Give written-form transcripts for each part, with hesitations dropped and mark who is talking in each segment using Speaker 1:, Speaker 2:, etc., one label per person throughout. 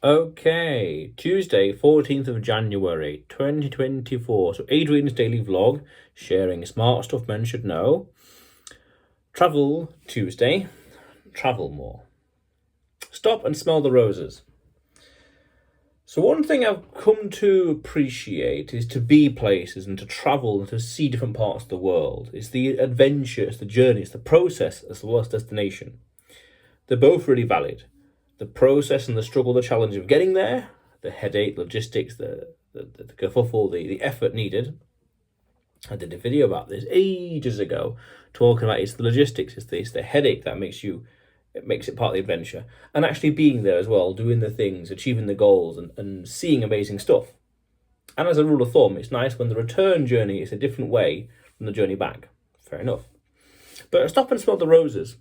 Speaker 1: Okay, Tuesday, 14th of January, 2024. So Adrian's daily vlog, sharing smart stuff men should know. Travel Tuesday, travel more. Stop and smell the roses. So one thing I've come to appreciate is to be places and to travel and to see different parts of the world. It's the adventure, it's the journey, it's the process as well as destination. They're both really valid. The process and the struggle, the challenge of getting there, the headache, logistics, the kerfuffle, the effort needed. I did a video about this ages ago, talking about it's the logistics, it's the headache that makes it part of the adventure, and actually being there as well, doing the things, achieving the goals, and seeing amazing stuff. And as a rule of thumb, it's nice when the return journey is a different way from the journey back. Fair enough. But stop and smell the roses.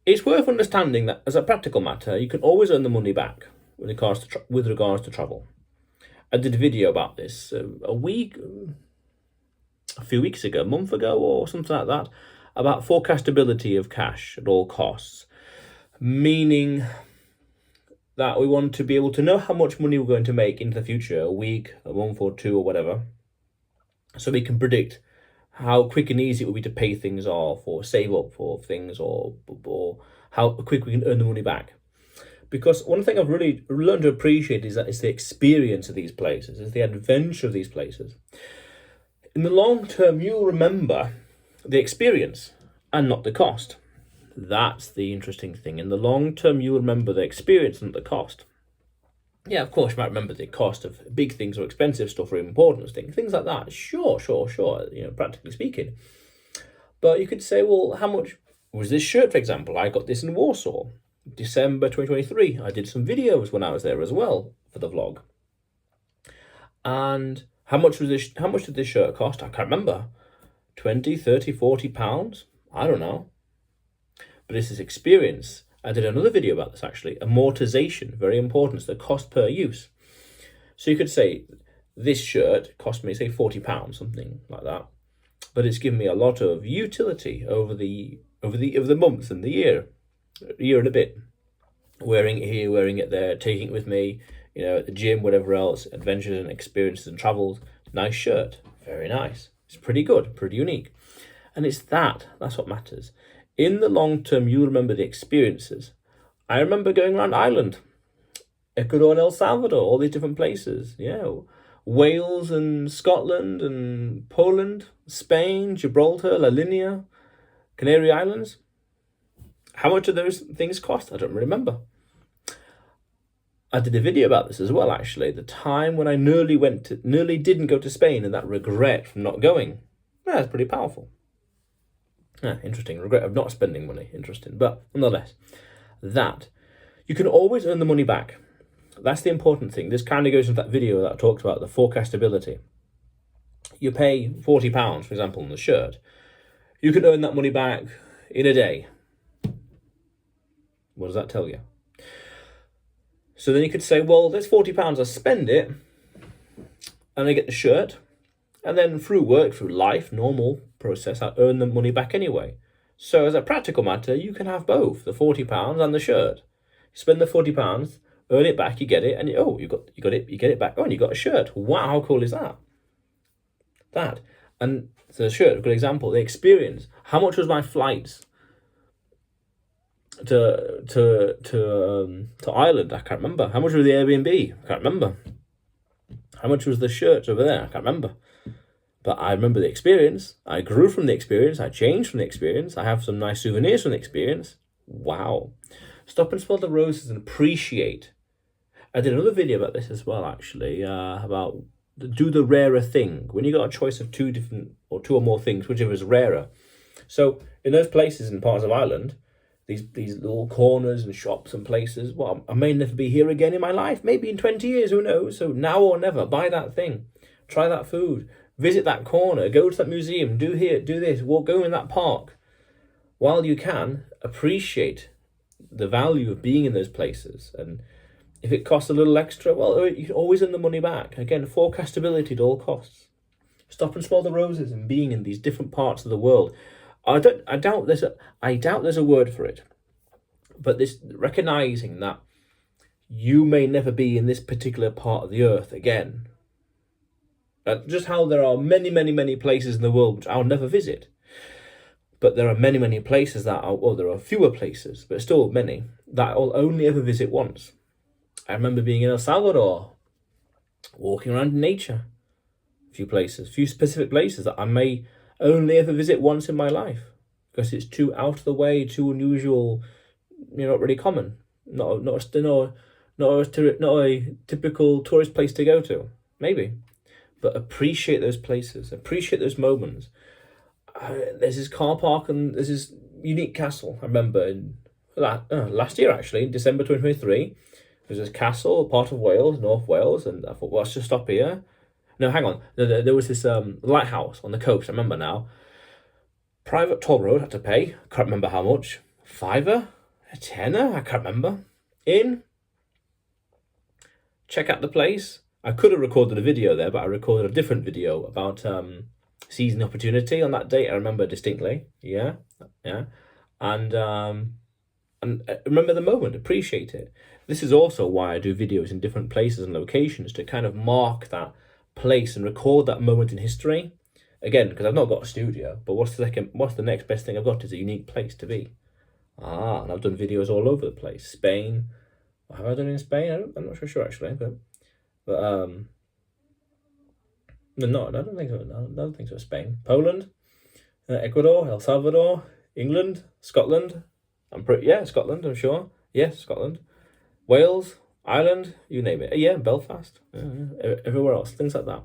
Speaker 1: It's worth understanding that as a practical matter, you can always earn the money back with regards to travel. I did a video about this a few weeks ago, a month ago or something like that, about forecastability of cash at all costs, meaning that we want to be able to know how much money we're going to make into the future, a week, a month or two or whatever, so we can predict how quick and easy it will be to pay things off or save up for things or how quick we can earn the money back. Because one thing I've really learned to appreciate is that it's the experience of these places, it's the adventure of these places. In the long term, you'll remember the experience and not the cost. That's the interesting thing. In the long term, you'll remember the experience and not the cost. Yeah, of course, you might remember the cost of big things or expensive stuff or important things like that. Sure, practically speaking. But you could say, well, how much was this shirt, for example? I got this in Warsaw, December 2023. I did some videos when I was there as well for the vlog. And how much did this shirt cost? I can't remember. 20, 30, 40 pounds? I don't know. But it's this experience. I did another video about this actually. Amortization, very important. It's the cost per use. So you could say this shirt cost me, say, £40, something like that. But it's given me a lot of utility over the months and the year and a bit. Wearing it here, wearing it there, taking it with me, at the gym, whatever else, adventures and experiences and travels. Nice shirt, very nice. It's pretty good, pretty unique. And that's what matters. In the long term, you'll remember the experiences. I remember going around Ireland, Ecuador and El Salvador, all these different places. Yeah, Wales and Scotland and Poland, Spain, Gibraltar, La Linea, Canary Islands. How much do those things cost? I don't remember. I did a video about this as well, actually. The time when I nearly didn't go to Spain, and that regret from not going. Yeah, it's pretty powerful. Yeah, interesting. Regret of not spending money. Interesting. But nonetheless, that you can always earn the money back. That's the important thing. This kind of goes into that video that I talked about, the forecastability. You pay £40, for example, on the shirt. You can earn that money back in a day. What does that tell you? So then you could say, well, there's £40, I spend it, and I get the shirt, and then through work, through life, normal process, I earn the money back anyway. So as a practical matter, you can have both, the £40 and the shirt. You spend the £40, earn it back, you get it, and you get it back. Oh, and you got a shirt. Wow, how cool is that? And the shirt, a good example. The experience. How much was my flights to Ireland? I can't remember. How much was the Airbnb? I can't remember. How much was the shirt over there? I can't remember. But I remember the experience. I grew from the experience. I changed from the experience. I have some nice souvenirs from the experience. Wow. Stop and smell the roses and appreciate. I did another video about this as well, actually, about do the rarer thing. When you got a choice of two or more things, whichever is rarer. So in those places in parts of Ireland, these little corners and shops and places, well, I may never be here again in my life. Maybe in 20 years, who knows? So now or never, buy that thing. Try that food. Visit that corner. Go to that museum. Do this. Go in that park. While you can, appreciate the value of being in those places. And if it costs a little extra, well, you can always earn the money back. Again, forecastability at all costs. Stop and smell the roses and being in these different parts of the world. I doubt there's a word for it, but this recognizing that you may never be in this particular part of the earth again. Just how there are many, many, many places in the world which I'll never visit. But there are many, many places that are, well, there are fewer places, but still many, that I'll only ever visit once. I remember being in El Salvador, walking around in nature, a few specific places that I may only ever visit once in my life because it's too out of the way, too unusual, not really common, not a typical tourist place to go to, maybe. But appreciate those places, appreciate those moments. There's this car park and there's this unique castle. I remember in last year, actually, in December 2023, there's this castle, part of Wales, North Wales, and I thought, well, let's just stop here. No, hang on. There was this lighthouse on the coast, I remember now. Private toll road, had to pay. I can't remember how much. £5, a tenner, I can't remember. Check out the place. I could have recorded a video there, but I recorded a different video about seizing opportunity on that date. I remember distinctly. Yeah. And remember the moment, appreciate it. This is also why I do videos in different places and locations, to kind of mark that place and record that moment in history. Again, because I've not got a studio, but what's the next best thing I've got is a unique place to be. And I've done videos all over the place. Spain. Have I done it in Spain? I'm not sure actually, but no, I don't think so. I don't think so. Spain, Poland, Ecuador, El Salvador, England, Scotland. Scotland. I'm sure. Yes, Scotland, Wales, Ireland. You name it. Yeah, Belfast. Everywhere else, things like that.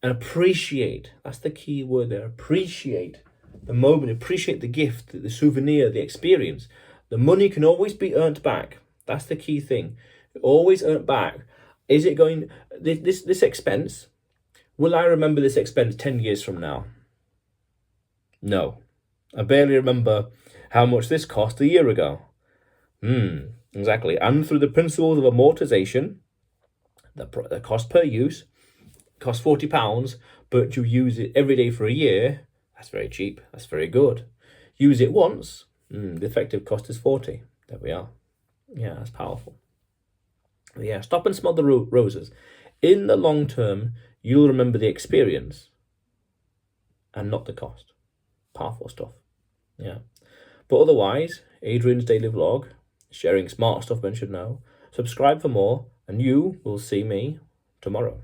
Speaker 1: And appreciate. That's the key word there. Appreciate the moment. Appreciate the gift, the souvenir, the experience. The money can always be earned back. That's the key thing. Always earned back. Is it going this expense? Will I remember this expense 10 years from now? No. I barely remember how much this cost a year ago. Exactly. And through the principles of amortization, the cost per use costs £40, but you use it every day for a year, that's very cheap. That's very good. Use it once, the effective cost is 40. There we are. Yeah, that's powerful. Yeah, stop and smell the roses. In the long term, you'll remember the experience and not the cost. Powerful stuff. Yeah. But otherwise, Adrian's daily vlog, sharing smart stuff men should know. Subscribe for more, and you will see me tomorrow.